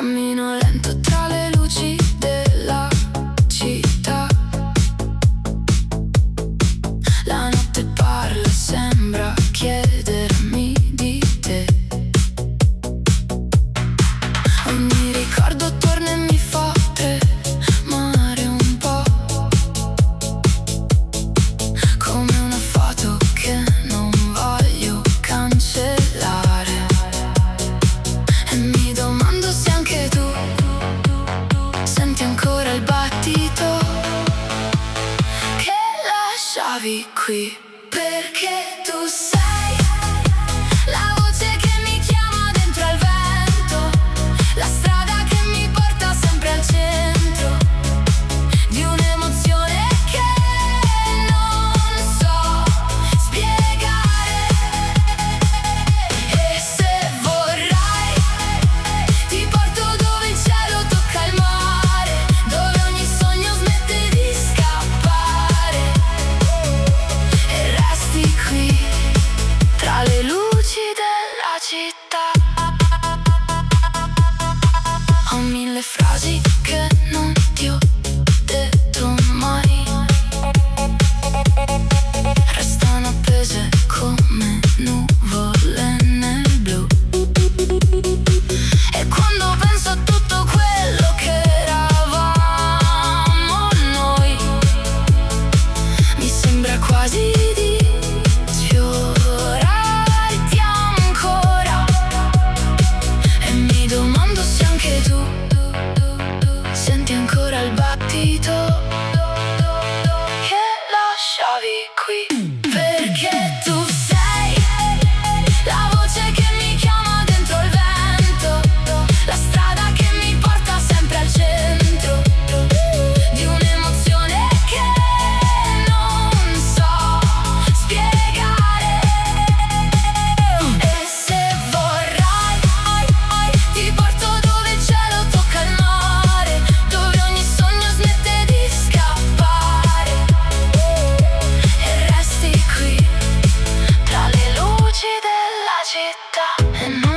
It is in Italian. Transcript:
Cammino lento tra le luci della città. La notte parla, sembra chiedermi di te. Ogni ricordo torna e mi fa tremare un po', come una foto che non voglio cancellare. E mi domando se anche tu senti ancora il battito che lasciavi qui. Perché tu sei la voce che mi chiama dentro al vento, la strada che mi porta sempre al centro di un'emozione che non so spiegare. E se vorrai ti porto dove il cielo tocca il mare, dove ogni sogno smette di scappare e resti qui tra le luci della città. Ho mille frasi che non ti ho detto mai, restano appese come nuvole nel blu. E quando penso a tutto quello che eravamo noi, mi sembra quasi di sfiorarti ancora. E mi domando se anche tu senti ancora il battito che lasciavi qui. Perché tu sei la voce che mi chiama dentro il vento, la strada che mi porta sempre al centro di un'emozione che non so spiegare. E se vorrai ti porto dove il cielo tocca il mare, dove ogni sogno smette di scappare e resti qui tra le luci della città. E non